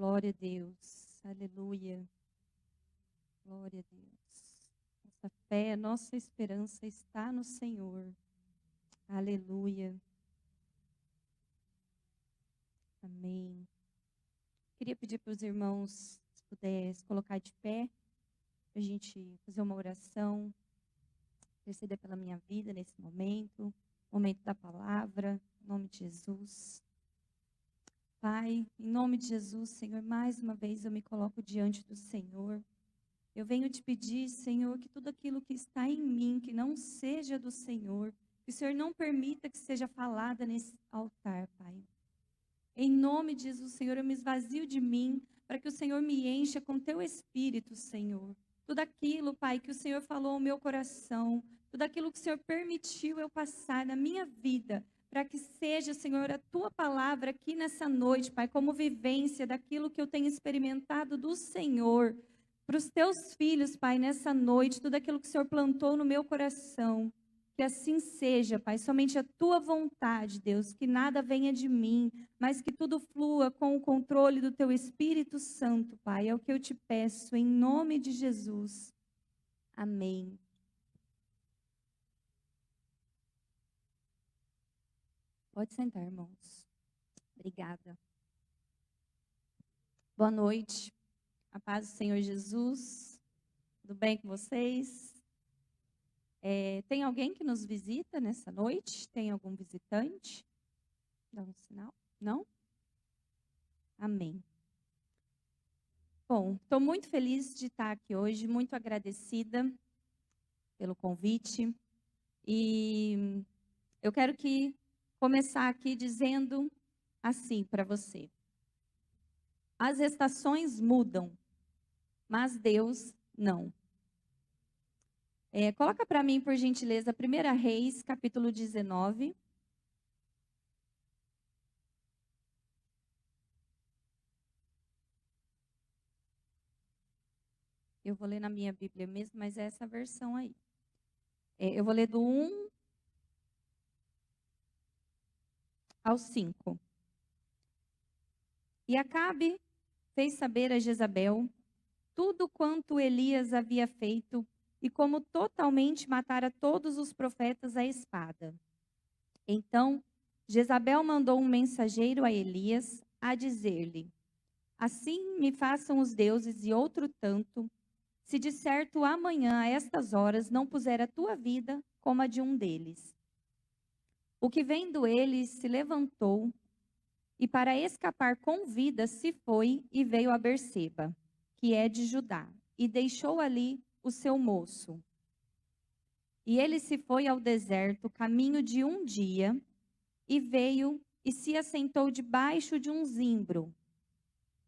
Glória a Deus. Aleluia. Glória a Deus. Nossa fé, nossa esperança está no Senhor. Aleluia. Amém. Queria pedir para os irmãos, se pudesse colocar de pé, para a gente fazer uma oração, interceder pela minha vida nesse momento da palavra, em nome de Jesus. Pai, em nome de Jesus, Senhor, mais uma vez eu me coloco diante do Senhor. Eu venho te pedir, Senhor, que tudo aquilo que está em mim, que não seja do Senhor, que o Senhor não permita que seja falada nesse altar, Pai. Em nome de Jesus, Senhor, eu me esvazio de mim, para que o Senhor me encha com teu Espírito, Senhor. Tudo aquilo, Pai, que o Senhor falou ao meu coração, tudo aquilo que o Senhor permitiu eu passar na minha vida, para que seja, Senhor, a tua palavra aqui nessa noite, Pai, como vivência daquilo que eu tenho experimentado do Senhor, para os teus filhos, Pai, nessa noite, tudo aquilo que o Senhor plantou no meu coração. Que assim seja, Pai, somente a tua vontade, Deus, que nada venha de mim, mas que tudo flua com o controle do teu Espírito Santo, Pai. É o que eu te peço, em nome de Jesus. Amém. Pode sentar, irmãos. Obrigada. Boa noite. A paz do Senhor Jesus. Tudo bem com vocês? Tem alguém que nos visita nessa noite? Tem algum visitante? Dá um sinal? Não? Amém. Bom, estou muito feliz de estar aqui hoje, muito agradecida pelo convite. E eu quero começar aqui dizendo assim para você. As estações mudam, mas Deus não. Coloca para mim, por gentileza, 1 Reis, capítulo 19. Eu vou ler na minha Bíblia mesmo, mas é essa versão aí. Eu vou ler do 1 ao 5. E Acabe fez saber a Jezabel tudo quanto Elias havia feito e como totalmente matara todos os profetas à espada. Então, Jezabel mandou um mensageiro a Elias a dizer-lhe: Assim me façam os deuses e outro tanto, se de certo amanhã a estas horas não puser a tua vida como a de um deles. O que vendo ele se levantou e para escapar com vida se foi e veio a Berseba, que é de Judá, e deixou ali o seu moço. E ele se foi ao deserto, caminho de um dia, e veio e se assentou debaixo de um zimbro,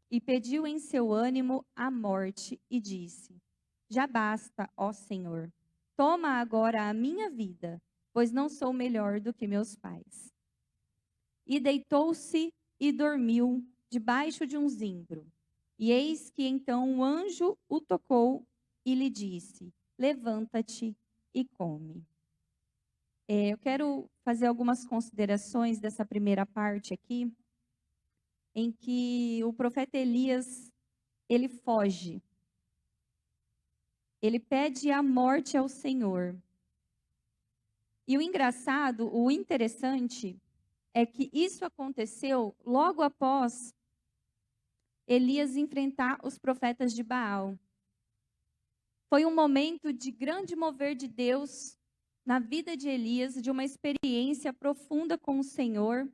e pediu em seu ânimo a morte, e disse: Já basta, ó Senhor, toma agora a minha vida, pois não sou melhor do que meus pais. E deitou-se e dormiu debaixo de um zimbro. E eis que então um anjo o tocou e lhe disse: Levanta-te e come. Eu quero fazer algumas considerações dessa primeira parte aqui, em que o profeta Elias, ele foge. Ele pede a morte ao Senhor. E o engraçado, o interessante, é que isso aconteceu logo após Elias enfrentar os profetas de Baal. Foi um momento de grande mover de Deus na vida de Elias, de uma experiência profunda com o Senhor,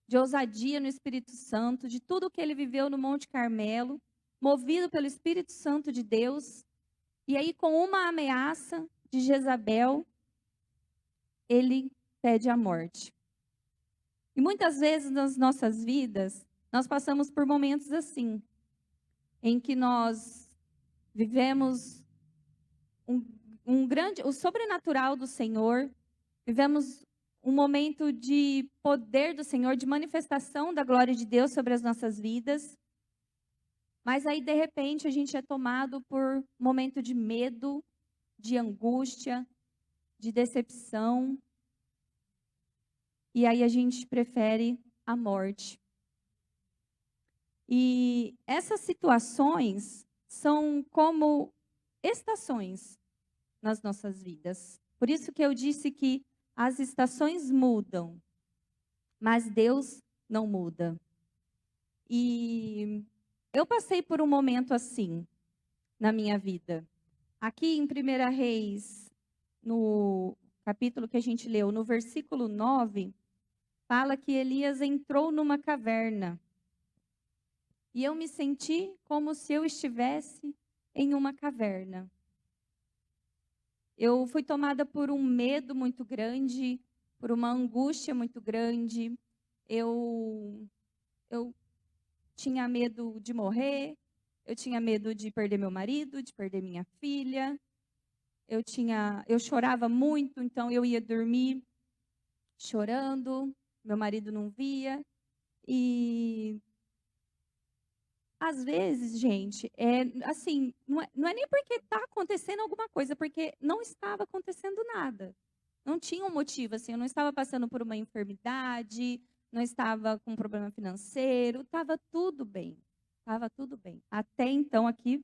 de ousadia no Espírito Santo, de tudo que ele viveu no Monte Carmelo, movido pelo Espírito Santo de Deus. E aí, com uma ameaça de Jezabel, ele pede a morte. E muitas vezes nas nossas vidas, nós passamos por momentos assim, em que nós vivemos o sobrenatural do Senhor, vivemos um momento de poder do Senhor, de manifestação da glória de Deus sobre as nossas vidas. Mas aí, de repente, a gente é tomado por um momento de medo, de angústia, de decepção. E aí a gente prefere a morte. E essas situações são como estações nas nossas vidas. Por isso que eu disse que as estações mudam, mas Deus não muda. E eu passei por um momento assim na minha vida. Aqui em 1 Reis, no capítulo que a gente leu, no versículo 9, fala que Elias entrou numa caverna. E eu me senti como se eu estivesse em uma caverna. Eu fui tomada por um medo muito grande, por uma angústia muito grande. Eu tinha medo de morrer, eu tinha medo de perder meu marido, de perder minha filha. Eu chorava muito, então eu ia dormir chorando, meu marido não via. E às vezes, gente, assim, não é nem porque está acontecendo alguma coisa, porque não estava acontecendo nada. Não tinha um motivo, assim, eu não estava passando por uma enfermidade, não estava com um problema financeiro, estava tudo bem. Estava tudo bem. Até então, aqui,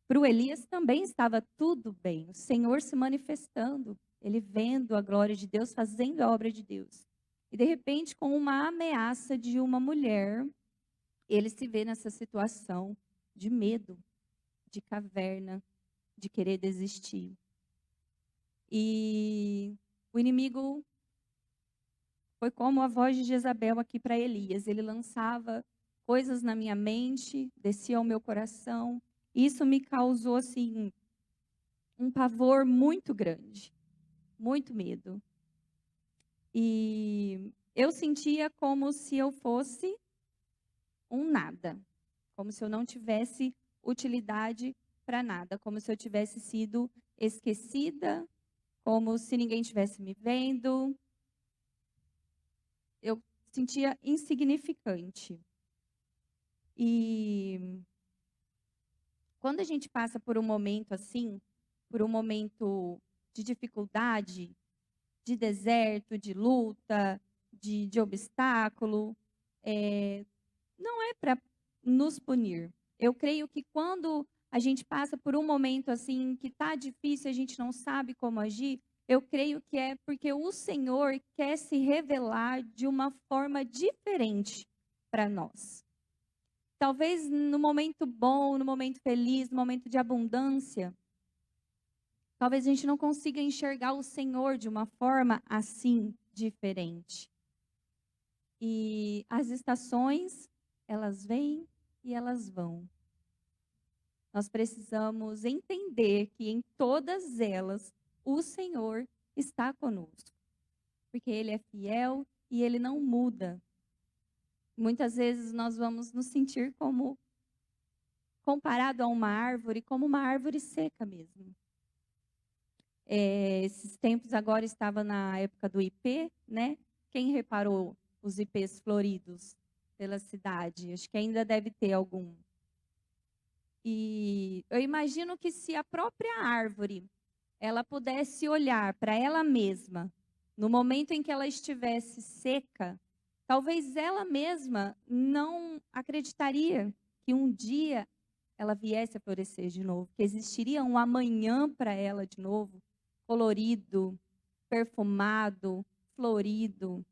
para o Elias também estava tudo bem. O Senhor se manifestando, ele vendo a glória de Deus, fazendo a obra de Deus. E, de repente, com uma ameaça de uma mulher, ele se vê nessa situação de medo, de caverna, de querer desistir. E o inimigo foi como a voz de Jezabel aqui para Elias. Ele lançava coisas na minha mente, descia ao meu coração. Isso me causou, assim, um pavor muito grande, muito medo. E eu sentia como se eu fosse um nada, como se eu não tivesse utilidade para nada, como se eu tivesse sido esquecida, como se ninguém tivesse me vendo. Eu sentia insignificante. E quando a gente passa por um momento assim, por um momento de dificuldade, de deserto, de luta, de obstáculo, não é para nos punir. Eu creio que quando a gente passa por um momento assim que está difícil, a gente não sabe como agir, eu creio que é porque o Senhor quer se revelar de uma forma diferente para nós. Talvez no momento bom, no momento feliz, no momento de abundância, talvez a gente não consiga enxergar o Senhor de uma forma assim diferente. E as estações, elas vêm e elas vão. Nós precisamos entender que em todas elas o Senhor está conosco, porque Ele é fiel e Ele não muda. Muitas vezes nós vamos nos sentir como comparado a uma árvore, como uma árvore seca mesmo. Esses tempos agora estava na época do ipê, né? Quem reparou os ipês floridos pela cidade? Acho que ainda deve ter algum. E eu imagino que se a própria árvore ela pudesse olhar para ela mesma no momento em que ela estivesse seca, talvez ela mesma não acreditaria que um dia ela viesse a florescer de novo, que existiria um amanhã para ela de novo, colorido, perfumado, florido.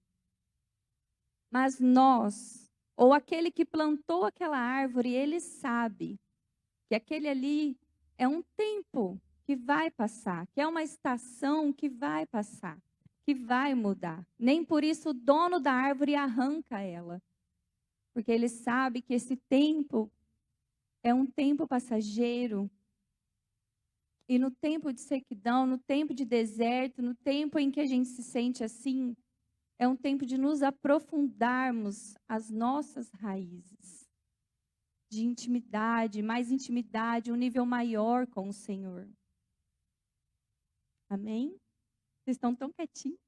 Mas nós, ou aquele que plantou aquela árvore, ele sabe que aquele ali é um tempo que vai passar, que é uma estação que vai passar, que vai mudar. Nem por isso o dono da árvore arranca ela, porque ele sabe que esse tempo é um tempo passageiro. E no tempo de sequidão, no tempo de deserto, no tempo em que a gente se sente assim, é um tempo de nos aprofundarmos as nossas raízes, de intimidade, mais intimidade, um nível maior com o Senhor. Amém? Vocês estão tão quietinhos.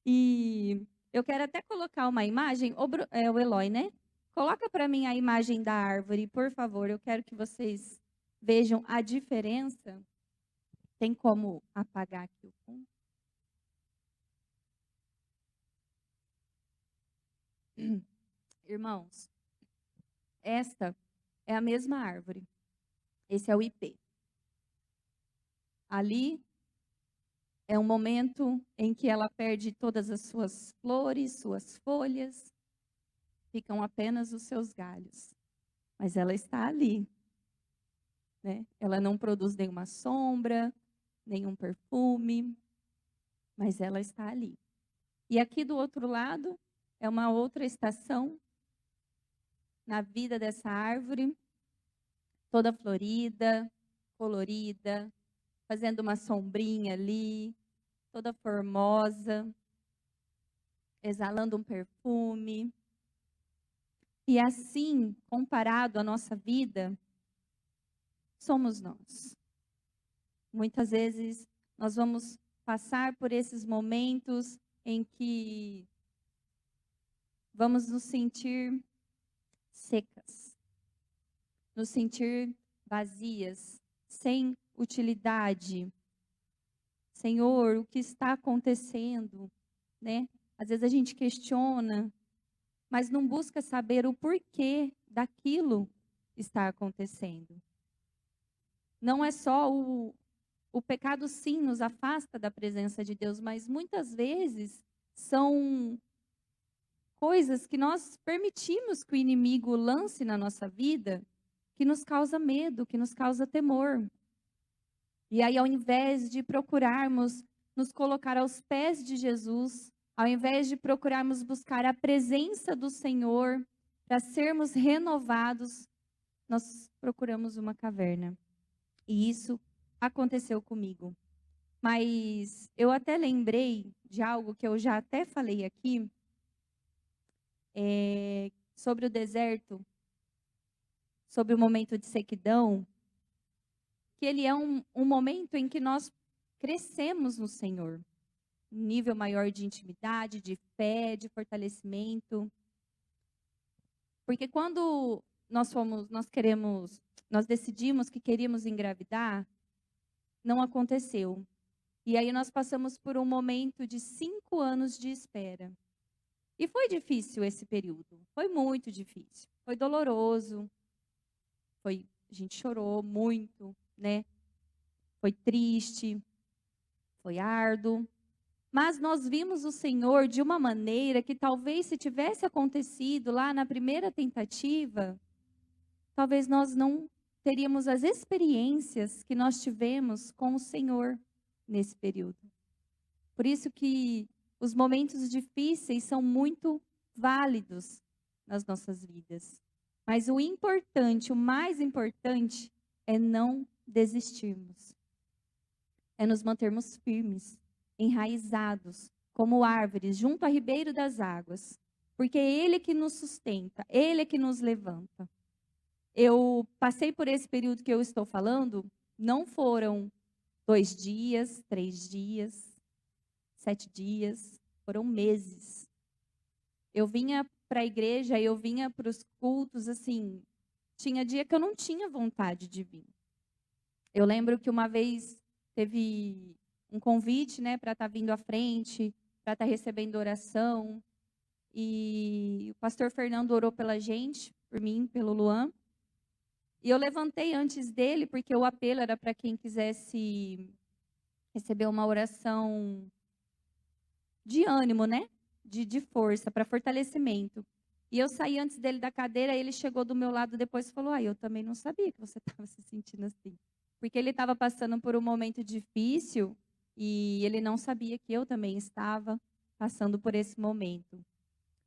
E eu quero até colocar uma imagem, o Eloy, né? Coloca para mim a imagem da árvore, por favor. Eu quero que vocês vejam a diferença. Tem como apagar aqui o fundo? Irmãos, Esta é a mesma árvore. Esse é o ipê. Ali é um momento em que ela perde todas as suas flores, suas folhas, ficam apenas os seus galhos. Mas ela está ali, né? Ela não produz nenhuma sombra, nenhum perfume, mas ela está ali. E aqui do outro lado é uma outra estação na vida dessa árvore, toda florida, colorida, fazendo uma sombrinha ali, toda formosa, exalando um perfume. E assim, comparado à nossa vida, somos nós. Muitas vezes nós vamos passar por esses momentos em que vamos nos sentir secas, nos sentir vazias, sem utilidade. Senhor, o que está acontecendo, né? Às vezes a gente questiona, mas não busca saber o porquê daquilo estar acontecendo. Não é só o pecado, sim, nos afasta da presença de Deus, mas muitas vezes são coisas que nós permitimos que o inimigo lance na nossa vida, que nos causa medo, que nos causa temor. E aí, ao invés de procurarmos nos colocar aos pés de Jesus, ao invés de procurarmos buscar a presença do Senhor para sermos renovados, nós procuramos uma caverna. E isso aconteceu comigo. Mas eu até lembrei de algo que eu já até falei aqui, sobre o deserto, sobre o momento de sequidão, que ele é um momento em que nós crescemos no Senhor. Um nível maior de intimidade, de fé, de fortalecimento. Porque quando nós decidimos que queríamos engravidar, não aconteceu. E aí nós passamos por um momento de 5 anos de espera. E foi difícil esse período. Foi muito difícil. Foi doloroso. A gente chorou muito, né? Foi triste. Foi árduo. Mas nós vimos o Senhor de uma maneira que talvez se tivesse acontecido lá na primeira tentativa, talvez nós não teríamos as experiências que nós tivemos com o Senhor nesse período. Por isso que os momentos difíceis são muito válidos nas nossas vidas. Mas o importante, o mais importante, é não desistirmos. É nos mantermos firmes, enraizados, como árvores, junto a ribeiro das águas. Porque é Ele que nos sustenta, Ele é que nos levanta. Eu passei por esse período que eu estou falando, não foram 2 dias, 3 dias, 7 dias, foram meses. Eu vinha para a igreja, eu vinha para os cultos, assim, tinha dia que eu não tinha vontade de vir. Eu lembro que uma vez teve um convite, né, para estar vindo à frente, para estar recebendo oração, e o pastor Fernando orou pela gente, por mim, pelo Luan, e eu levantei antes dele, porque o apelo era para quem quisesse receber uma oração de ânimo, né? De força, para fortalecimento. E eu saí antes dele da cadeira, ele chegou do meu lado depois e falou: eu também não sabia que você estava se sentindo assim. Porque ele estava passando por um momento difícil e ele não sabia que eu também estava passando por esse momento.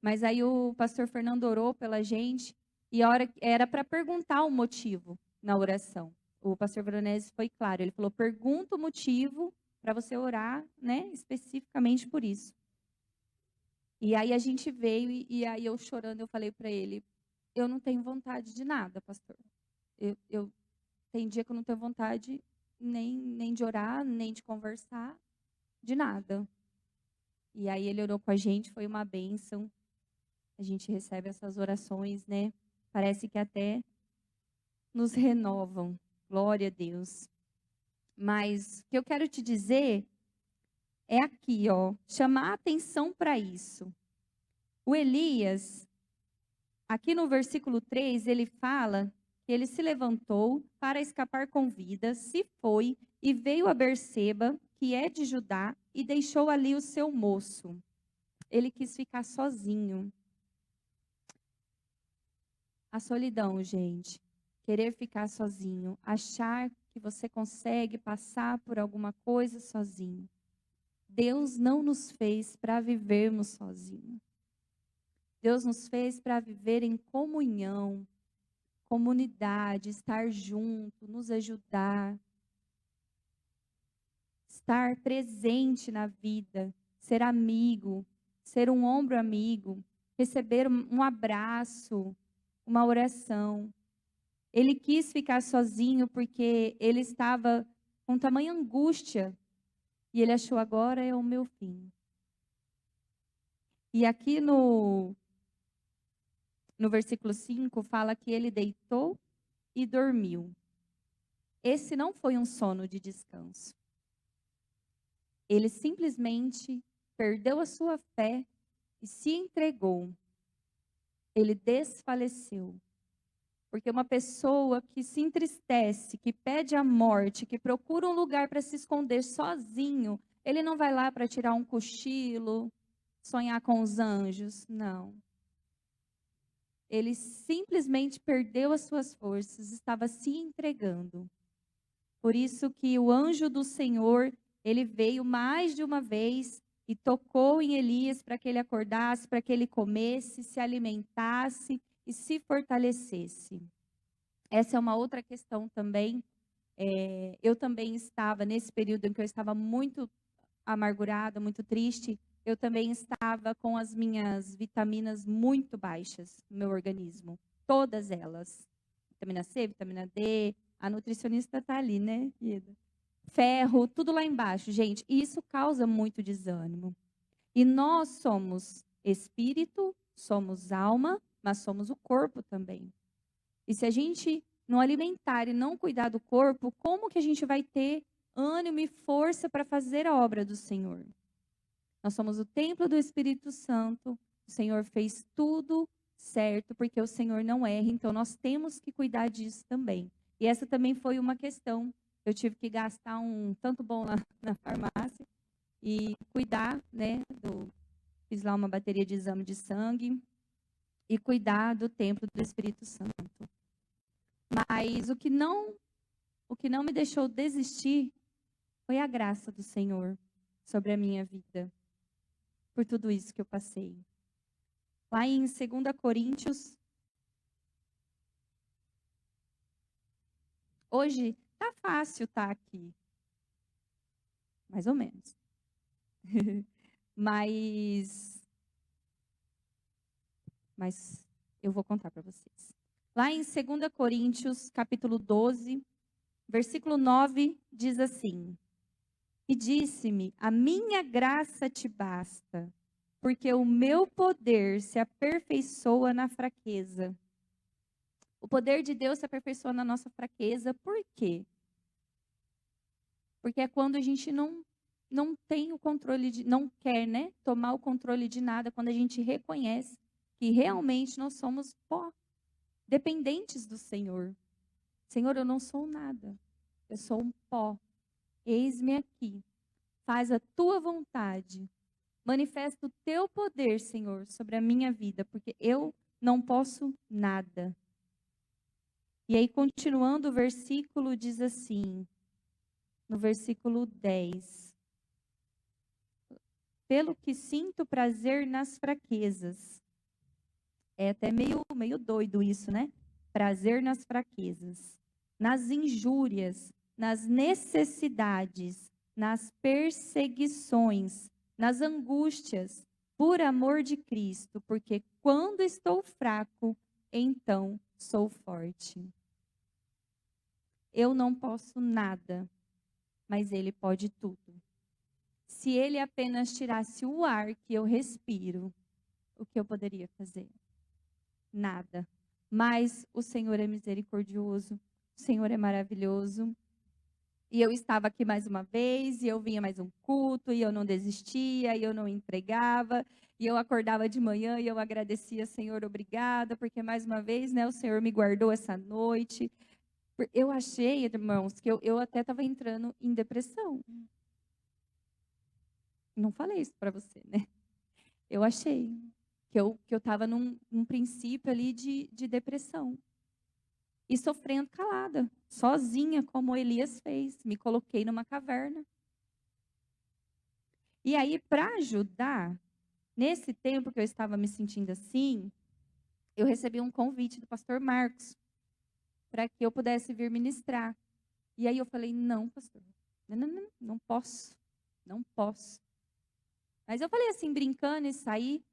Mas aí o pastor Fernando orou pela gente e a hora era para perguntar o motivo na oração. O pastor Veronese foi claro, ele falou: pergunta o motivo para você orar, né, especificamente por isso. E aí a gente veio e aí eu chorando, eu falei para ele: eu não tenho vontade de nada, pastor. Tem dia que eu não tenho vontade nem de orar, nem de conversar, de nada. E aí ele orou com a gente, foi uma bênção. A gente recebe essas orações, né? Parece que até nos renovam. Glória a Deus. Mas o que eu quero te dizer é aqui, ó, chamar a atenção para isso. O Elias, aqui no versículo 3, ele fala que ele se levantou para escapar com vida, se foi e veio a Berseba, que é de Judá, e deixou ali o seu moço. Ele quis ficar sozinho. A solidão, gente. Querer ficar sozinho. Achar que você consegue passar por alguma coisa sozinho. Deus não nos fez para vivermos sozinhos. Deus nos fez para viver em comunhão, comunidade, estar junto, nos ajudar, estar presente na vida, ser amigo, ser um ombro amigo, receber um abraço, uma oração. Ele quis ficar sozinho porque ele estava com tamanha angústia e ele achou: agora é o meu fim. E aqui no versículo 5 fala que ele deitou e dormiu. Esse não foi um sono de descanso. Ele simplesmente perdeu a sua fé e se entregou. Ele desfaleceu. Porque uma pessoa que se entristece, que pede a morte, que procura um lugar para se esconder sozinho, ele não vai lá para tirar um cochilo, sonhar com os anjos. Não. Ele simplesmente perdeu as suas forças, estava se entregando. Por isso que o anjo do Senhor, ele veio mais de uma vez e tocou em Elias para que ele acordasse, para que ele comesse, se alimentasse e se fortalecesse. Essa é uma outra questão também. Eu também estava, nesse período em que eu estava muito amargurada, muito triste, eu também estava com as minhas vitaminas muito baixas no meu organismo. Todas elas. Vitamina C, vitamina D. A nutricionista está ali, né, querida? Ferro, tudo lá embaixo, gente. E isso causa muito desânimo. E nós somos espírito, somos alma, mas somos o corpo também. E se a gente não alimentar e não cuidar do corpo, como que a gente vai ter ânimo e força para fazer a obra do Senhor? Nós somos o templo do Espírito Santo. O Senhor fez tudo certo, porque o Senhor não erra. Então, nós temos que cuidar disso também. E essa também foi uma questão. Eu tive que gastar um tanto bom lá na farmácia e cuidar, né? Fiz lá uma bateria de exame de sangue e cuidar do templo do Espírito Santo. Mas o que não me deixou desistir foi a graça do Senhor sobre a minha vida, por tudo isso que eu passei. Lá em 2 Coríntios, hoje tá fácil estar aqui, mais ou menos. mas eu vou contar para vocês. Lá em 2 Coríntios, capítulo 12, versículo 9, diz assim: E disse-me, a minha graça te basta, porque o meu poder se aperfeiçoa na fraqueza. O poder de Deus se aperfeiçoa na nossa fraqueza, por quê? Porque é quando a gente não tem o controle, não quer, né, tomar o controle de nada, quando a gente reconhece que realmente nós somos pó, dependentes do Senhor. Senhor, eu não sou nada, eu sou um pó. Eis-me aqui. Faz a tua vontade. Manifesta o teu poder, Senhor, sobre a minha vida, porque eu não posso nada. E aí, continuando o versículo, diz assim, no versículo 10. Pelo que sinto prazer nas fraquezas. É até meio doido isso, né? Prazer nas fraquezas, nas injúrias, nas necessidades, nas perseguições, nas angústias, por amor de Cristo, porque quando estou fraco, então sou forte. Eu não posso nada, mas Ele pode tudo. Se Ele apenas tirasse o ar que eu respiro, o que eu poderia fazer? Nada. Mas o Senhor é misericordioso, o Senhor é maravilhoso. E eu estava aqui mais uma vez, e eu vinha mais um culto, e eu não desistia, e eu não entregava, e eu acordava de manhã e eu agradecia, Senhor, obrigada, porque mais uma vez, né, o Senhor me guardou essa noite. Eu achei, irmãos, que eu até estava entrando em depressão. Não falei isso para você, né? Eu achei que eu estava num princípio ali de depressão. E sofrendo calada, sozinha, como Elias fez. Me coloquei numa caverna. E aí, para ajudar, nesse tempo que eu estava me sentindo assim, eu recebi um convite do pastor Marcos para que eu pudesse vir ministrar. E aí eu falei, não, pastor, não posso, não posso. Mas eu falei assim, brincando e saí.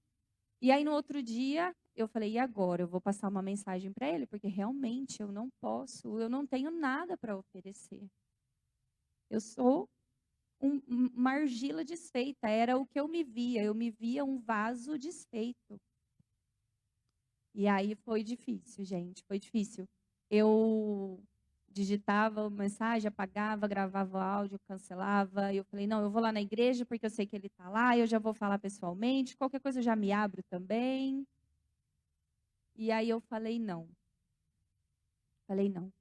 E aí no outro dia, eu falei, e agora? Eu vou passar uma mensagem para ele, porque realmente eu não posso, eu não tenho nada para oferecer. Eu sou uma argila desfeita, era o que eu me via um vaso desfeito. E aí foi difícil, gente, foi difícil. Eu digitava a mensagem, apagava, gravava o áudio, cancelava. Eu falei, não, eu vou lá na igreja porque eu sei que ele está lá, eu já vou falar pessoalmente, qualquer coisa eu já me abro também. E aí eu falei, não. Falei, não.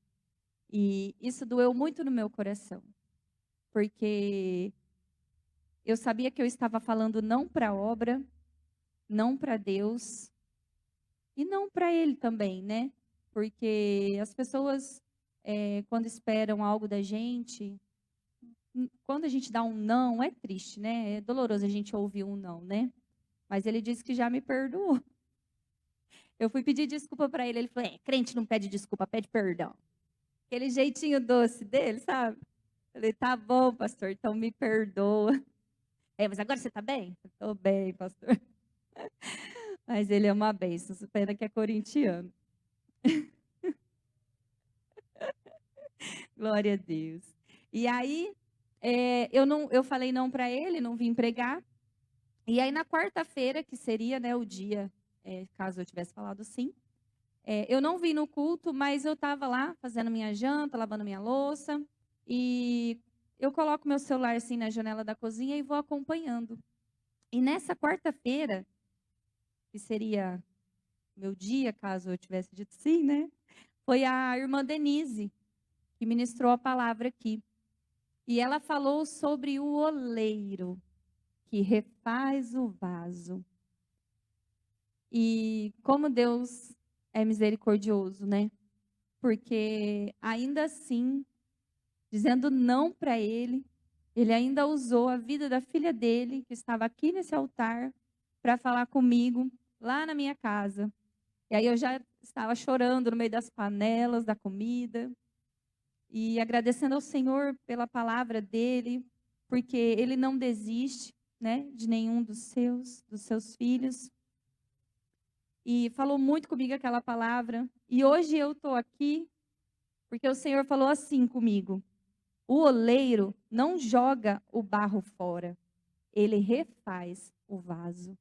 E isso doeu muito no meu coração, porque eu sabia que eu estava falando não para a obra, não para Deus, e não para ele também, né? Porque as pessoas, quando esperam algo da gente, quando a gente dá um não, é triste, né? É doloroso a gente ouvir um não, né? Mas ele disse que já me perdoou. Eu fui pedir desculpa para ele, ele falou: crente não pede desculpa, pede perdão. Aquele jeitinho doce dele, sabe? Eu falei: tá bom, pastor, então me perdoa. Mas agora você tá bem? Estou bem, pastor. Mas ele é uma bênção, pena que é corintiano. Glória a Deus. E aí, eu falei não para ele, não vim pregar. E aí, na quarta-feira, que seria, né, o dia, caso eu tivesse falado sim, eu não vim no culto, mas eu estava lá fazendo minha janta, lavando minha louça. E eu coloco meu celular assim na janela da cozinha e vou acompanhando. E nessa quarta-feira, que seria meu dia, caso eu tivesse dito sim, né? Foi a irmã Denise que ministrou a palavra aqui. E ela falou sobre o oleiro que refaz o vaso. E como Deus é misericordioso, né? Porque ainda assim, dizendo não para ele, ele ainda usou a vida da filha dele, que estava aqui nesse altar, para falar comigo lá na minha casa. E aí eu já estava chorando no meio das panelas da comida e agradecendo ao Senhor pela palavra dele, porque ele não desiste, né, de nenhum dos seus filhos. E falou muito comigo aquela palavra. E hoje eu estou aqui porque o Senhor falou assim comigo: o oleiro não joga o barro fora, ele refaz o vaso.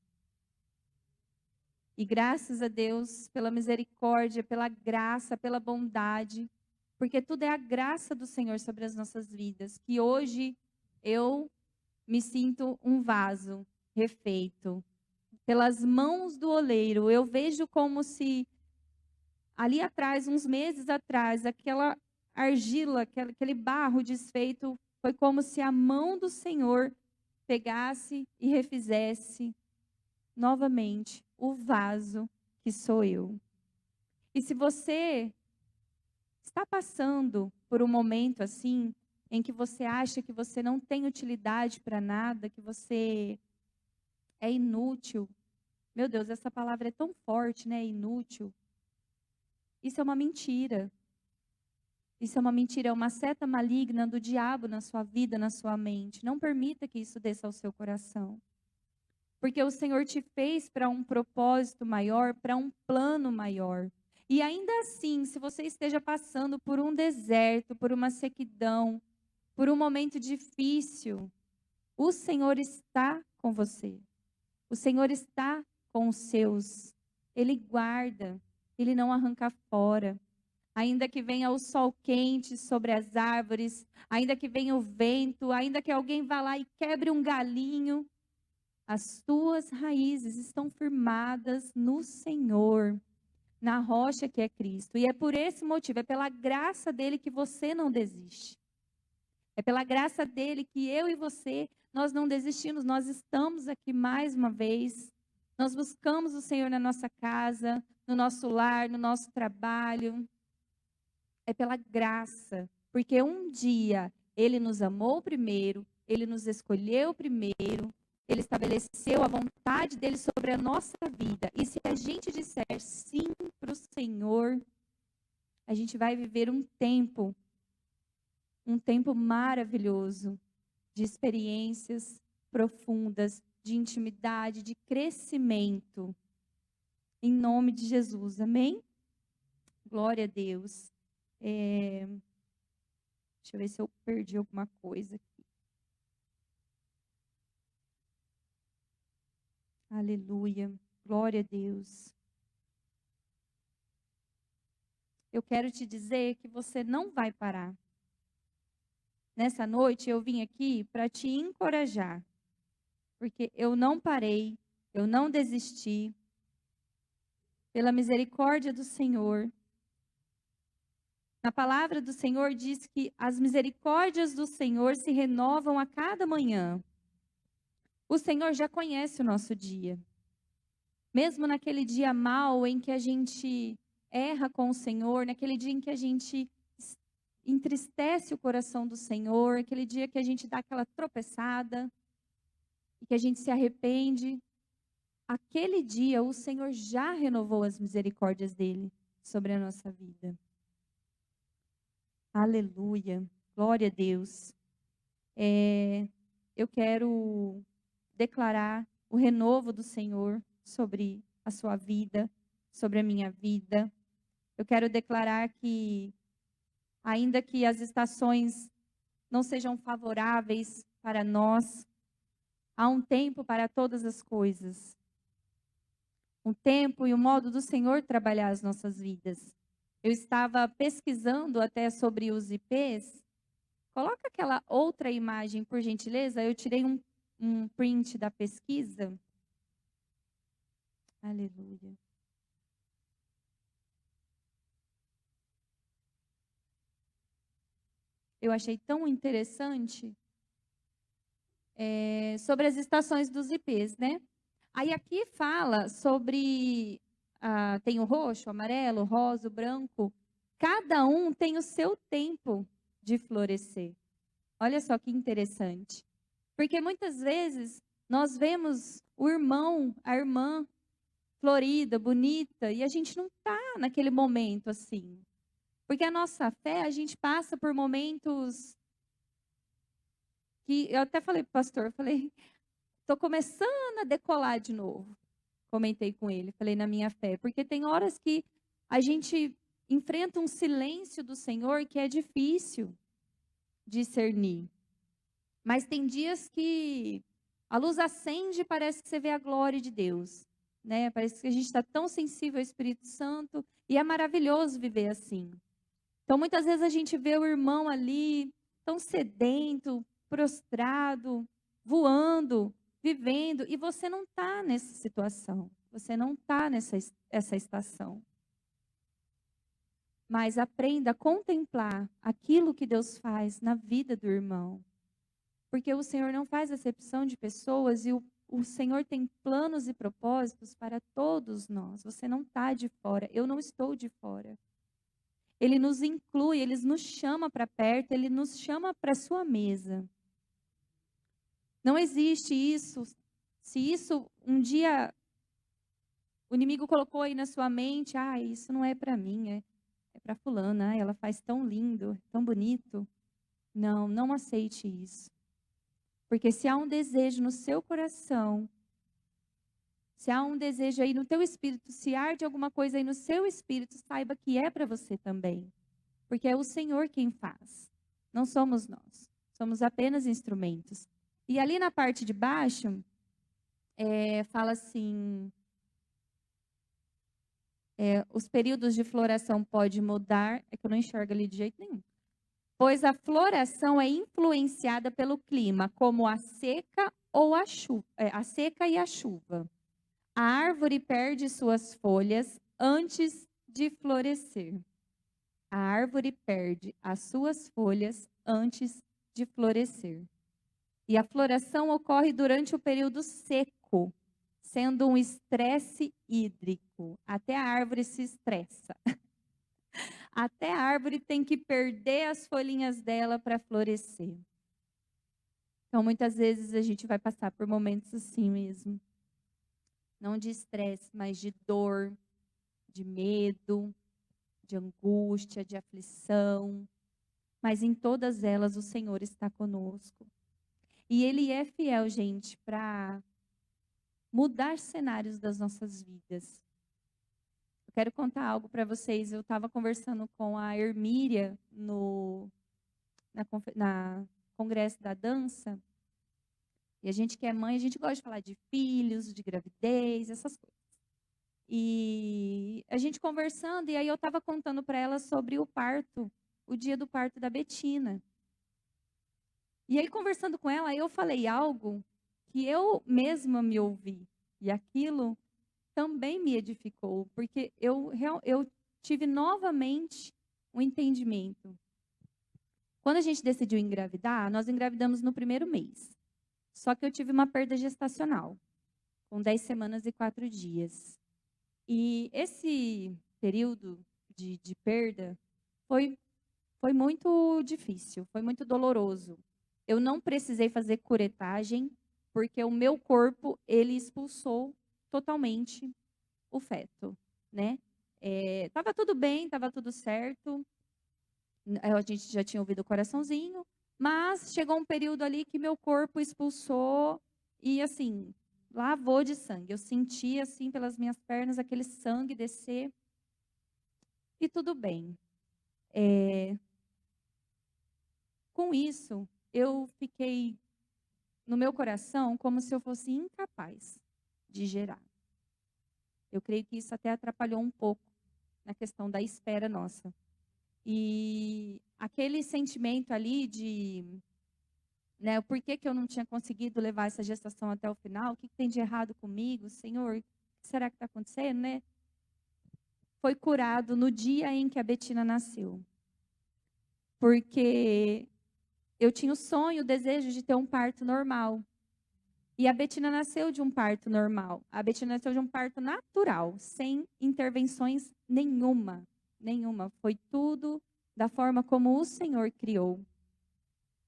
E graças a Deus pela misericórdia, pela graça, pela bondade, porque tudo é a graça do Senhor sobre as nossas vidas, que hoje eu me sinto um vaso refeito pelas mãos do oleiro. Eu vejo como se ali atrás, uns meses atrás, aquela argila, aquele barro desfeito, foi como se a mão do Senhor pegasse e refizesse novamente o vaso que sou eu. E se você está passando por um momento assim, em que você acha que você não tem utilidade para nada, que você é inútil, meu Deus, essa palavra é tão forte, né? Inútil. Isso é uma mentira. Isso é uma mentira, é uma seta maligna do diabo na sua vida, na sua mente. Não permita que isso desça ao seu coração. Porque o Senhor te fez para um propósito maior, para um plano maior. E ainda assim, se você esteja passando por um deserto, por uma sequidão, por um momento difícil, o Senhor está com você. O Senhor está com os seus. Ele guarda, ele não arranca fora. ainda que venha o sol quente sobre as árvores, ainda que venha o vento, ainda que alguém vá lá e quebre um galinho, as tuas raízes estão firmadas no Senhor, na rocha que é Cristo. E é por esse motivo, é pela graça dele que você não desiste. É pela graça dele que eu e você, nós não desistimos, nós estamos aqui mais uma vez. Nós buscamos o Senhor na nossa casa, no nosso lar, no nosso trabalho. É pela graça, porque um dia ele nos amou primeiro, ele nos escolheu primeiro, ele estabeleceu a vontade dele sobre a nossa vida. E se a gente disser sim para o Senhor, a gente vai viver um tempo maravilhoso de experiências profundas, de intimidade, de crescimento. Em nome de Jesus, amém? Glória a Deus. Deixa eu ver se eu perdi alguma coisa aqui. Aleluia. Glória a Deus. Eu quero te dizer que você não vai parar. Nessa noite eu vim aqui para te encorajar. Porque eu não parei, eu não desisti. Pela misericórdia do Senhor. Na palavra do Senhor diz que as misericórdias do Senhor se renovam a cada manhã. O Senhor já conhece o nosso dia. Mesmo naquele dia mau em que a gente erra com o Senhor, naquele dia em que a gente entristece o coração do Senhor, aquele dia que a gente dá aquela tropeçada e que a gente se arrepende, aquele dia o Senhor já renovou as misericórdias dele sobre a nossa vida. Aleluia, glória a Deus. Eu quero declarar o renovo do Senhor sobre a sua vida, sobre a minha vida. Eu quero declarar que, ainda que as estações não sejam favoráveis para nós, há um tempo para todas as coisas. Um tempo e um modo do Senhor trabalhar as nossas vidas. Eu estava pesquisando até sobre os IPs. Coloca aquela outra imagem, por gentileza. Eu tirei um print da pesquisa. Aleluia. Eu achei tão interessante sobre as estações dos IPs, né? Aí aqui fala sobre, tem o roxo, o amarelo, o rosa, o branco. Cada um tem o seu tempo de florescer. Olha só que interessante. Porque muitas vezes nós vemos o irmão, a irmã florida, bonita, e a gente não está naquele momento assim. Porque a nossa fé, a gente passa por momentos que eu até falei para o pastor, eu falei, estou começando a decolar de novo. Comentei com ele, falei na minha fé, porque tem horas que a gente enfrenta um silêncio do Senhor que é difícil discernir. Mas tem dias que a luz acende e parece que você vê a glória de Deus, né? Parece que a gente está tão sensível ao Espírito Santo e é maravilhoso viver assim. Então, muitas vezes a gente vê o irmão ali tão sedento, prostrado, voando, vivendo, e você não está nessa situação. Você não está essa estação. Mas aprenda a contemplar aquilo que Deus faz na vida do irmão. Porque o Senhor não faz acepção de pessoas e o Senhor tem planos e propósitos para todos nós. Você não está de fora, eu não estou de fora. Ele nos inclui, ele nos chama para perto, ele nos chama para a sua mesa. Não existe isso. Se isso um dia o inimigo colocou aí na sua mente, isso não é para mim, é para fulana, ela faz tão lindo, tão bonito. Não, não aceite isso. Porque se há um desejo no seu coração, se há um desejo aí no teu espírito, se arde alguma coisa aí no seu espírito, saiba que é para você também. Porque é o Senhor quem faz. Não somos nós. Somos apenas instrumentos. E ali na parte de baixo, fala assim, Os períodos de floração podem mudar, é que eu não enxergo ali de jeito nenhum. Pois a floração é influenciada pelo clima, como a seca ou a chuva, a seca e a chuva. A árvore perde suas folhas antes de florescer. A árvore perde as suas folhas antes de florescer. E a floração ocorre durante o período seco, sendo um estresse hídrico. Até a árvore se estressa. Até a árvore tem que perder as folhinhas dela para florescer. Então, muitas vezes a gente vai passar por momentos assim mesmo. Não de estresse, mas de dor, de medo, de angústia, de aflição. Mas em todas elas o Senhor está conosco. E Ele é fiel, gente, para mudar cenários das nossas vidas. Eu quero contar algo para vocês. Eu estava conversando com a Ermíria na Congresso da Dança. E a gente que é mãe, a gente gosta de falar de filhos, de gravidez, essas coisas. E a gente conversando, e aí eu estava contando para ela sobre o parto, o dia do parto da Betina. E aí, conversando com ela, eu falei algo que eu mesma me ouvi. E aquilo também me edificou, porque eu tive novamente um entendimento. Quando a gente decidiu engravidar, nós engravidamos no primeiro mês. Só que eu tive uma perda gestacional, com 10 semanas e 4 dias. E esse período de perda foi muito difícil, foi muito doloroso. Eu não precisei fazer curetagem, porque o meu corpo, ele expulsou totalmente o feto, né? Tava tudo bem, tava tudo certo. A gente já tinha ouvido o coraçãozinho, mas chegou um período ali que meu corpo expulsou e assim, lavou de sangue. Eu senti assim pelas minhas pernas aquele sangue descer e tudo bem. Com isso, eu fiquei no meu coração como se eu fosse incapaz de gerar. Eu creio que isso até atrapalhou um pouco na questão da espera nossa. E aquele sentimento ali de, né, por que eu não tinha conseguido levar essa gestação até o final? O que tem de errado comigo? Senhor, o que será que está acontecendo, né? Foi curado no dia em que a Betina nasceu. Porque eu tinha o sonho, o desejo de ter um parto normal. E a Betina nasceu de um parto normal. A Betina nasceu de um parto natural, sem intervenções nenhuma. Foi tudo da forma como o Senhor criou.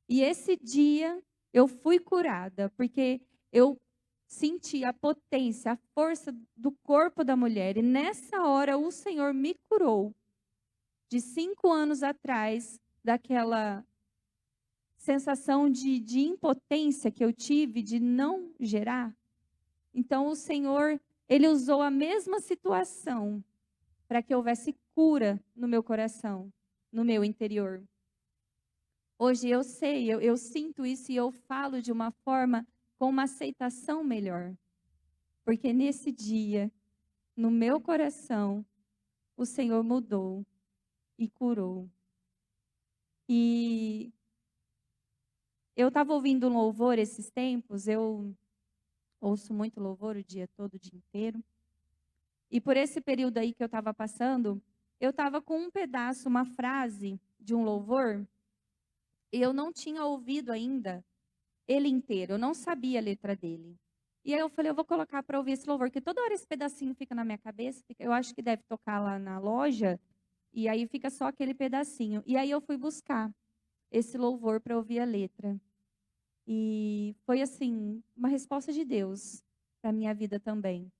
E esse dia eu fui curada, porque eu senti a potência, a força do corpo da mulher. E nessa hora o Senhor me curou. De 5 anos atrás, daquela sensação de impotência que eu tive de não gerar. Então o Senhor, Ele usou a mesma situação para que houvesse cura no meu coração, no meu interior. Hoje eu sei, eu sinto isso e eu falo de uma forma com uma aceitação melhor. Porque nesse dia, no meu coração, o Senhor mudou e curou. E eu estava ouvindo um louvor esses tempos, eu ouço muito louvor o dia todo, o dia inteiro. E por esse período aí que eu estava passando, eu estava com um pedaço, uma frase de um louvor, e eu não tinha ouvido ainda ele inteiro, eu não sabia a letra dele. E aí eu falei, eu vou colocar para ouvir esse louvor, porque toda hora esse pedacinho fica na minha cabeça, eu acho que deve tocar lá na loja, e aí fica só aquele pedacinho. E aí eu fui buscar esse louvor para ouvir a letra. E foi assim, uma resposta de Deus para a minha vida também.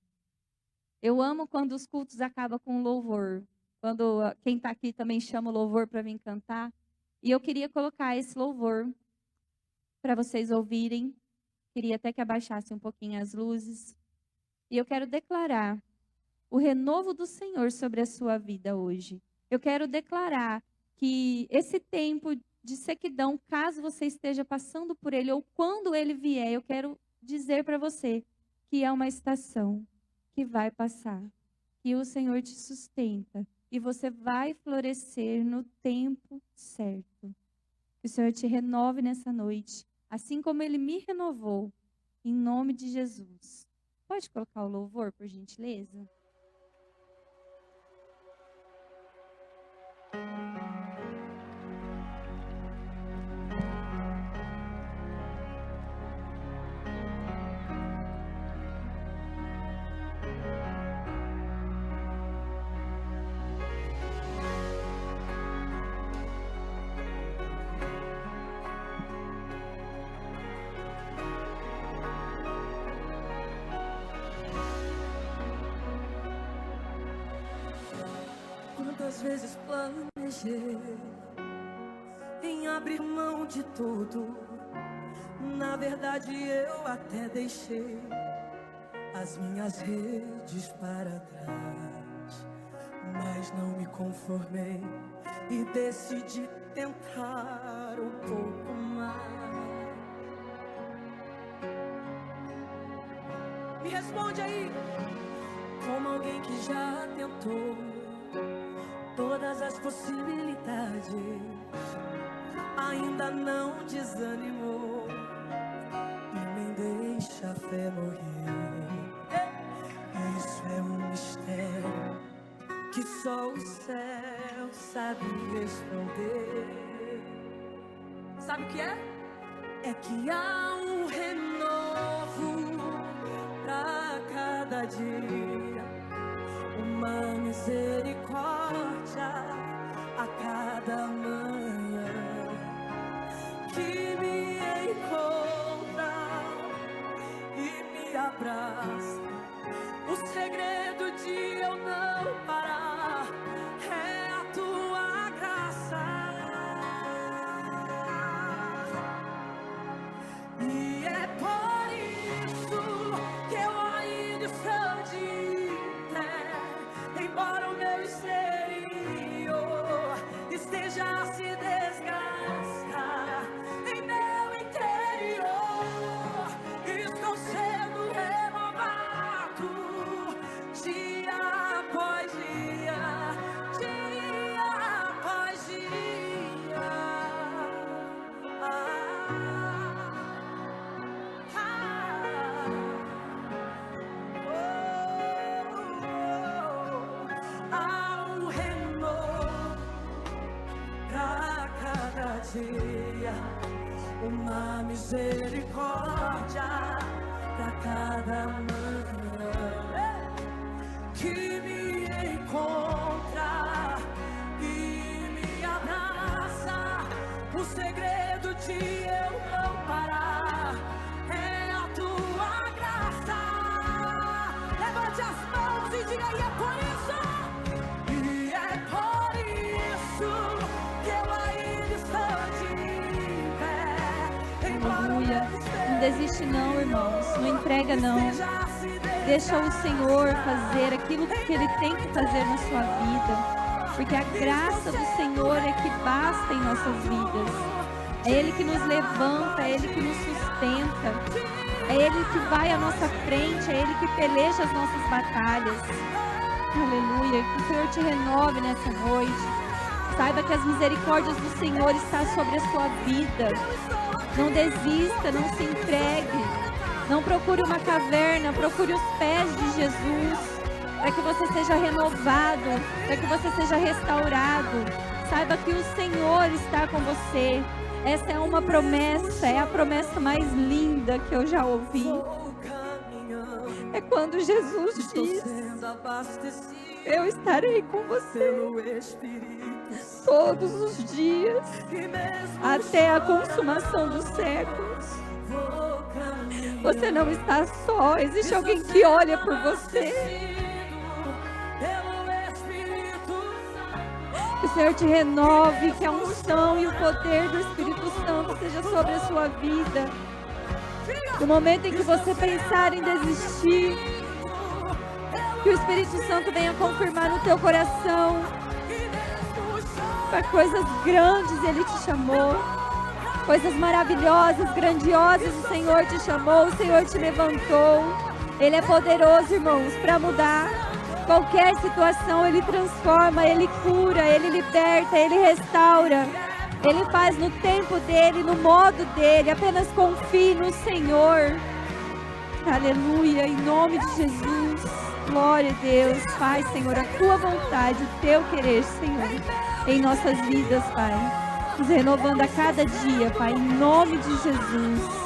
Eu amo quando os cultos acabam com louvor. Quando quem está aqui também chama o louvor para vir cantar. E eu queria colocar esse louvor para vocês ouvirem. Queria até que abaixasse um pouquinho as luzes. E eu quero declarar o renovo do Senhor sobre a sua vida hoje. Eu quero declarar que esse tempo de sequidão, caso você esteja passando por ele, ou quando ele vier, eu quero dizer para você que é uma estação que vai passar, que o Senhor te sustenta e você vai florescer no tempo certo. Que o Senhor te renove nessa noite, assim como Ele me renovou, em nome de Jesus. Pode colocar o louvor, por gentileza? Quantas vezes planejei em abrir mão de tudo. Na verdade eu até deixei as minhas redes para trás, mas não me conformei e decidi tentar um pouco mais. Me responde aí, como alguém que já tentou todas as possibilidades, ainda não desanimou e nem deixa a fé morrer. Isso é um mistério que só o céu sabe responder. Sabe o que é? É que há um renovo pra cada dia, uma misericórdia a cada manhã que me encontra e me abraça. O segredo de eu não parar é a tua graça. E é por isso que eu ainda estou de pé, embora o meu exterior esteja a se desgastar. Em meu interior estou sendo renovado dia após dia, dia após dia. Há um renovo pra cada dia, uma misericórdia pra cada manhã que me encontra e me abraça. O segredo de eu não parar é a tua graça. Levante as mãos e diga: e é por isso, e é por isso que eu ainda estou de pé. Aleluia. Não desiste não, irmãos. Não entrega não. Deixa o Senhor fazer aquilo que Ele tem que fazer na sua vida. Porque a graça do Senhor é que basta em nossas vidas. É Ele que nos levanta, é Ele que nos sustenta. É Ele que vai à nossa frente, é Ele que peleja as nossas batalhas. Aleluia. Que o Senhor te renove nessa noite. Saiba que as misericórdias do Senhor estão sobre a sua vida. Não desista, não se entregue. Não procure uma caverna, procure os pés de Jesus, para que você seja renovado, para que você seja restaurado. Saiba que o Senhor está com você. Essa é uma promessa, é a promessa mais linda que eu já ouvi. É quando Jesus diz: eu estarei com você todos os dias, até a consumação dos séculos. Você não está só, existe alguém que olha por você. Que o Senhor te renove, que a unção e o poder do Espírito Santo seja sobre a sua vida. No momento em que você pensar em desistir, que o Espírito Santo venha confirmar no teu coração. Para coisas grandes Ele te chamou. Coisas maravilhosas, grandiosas, o Senhor te chamou, o Senhor te levantou. Ele é poderoso, irmãos, para mudar. Qualquer situação Ele transforma, Ele cura, Ele liberta, Ele restaura. Ele faz no tempo dEle, no modo dEle. Apenas confie no Senhor. Aleluia, em nome de Jesus. Glória a Deus. Faz, Senhor, a Tua vontade, o Teu querer, Senhor, em nossas vidas, Pai. Nos renovando a cada dia, Pai, em nome de Jesus.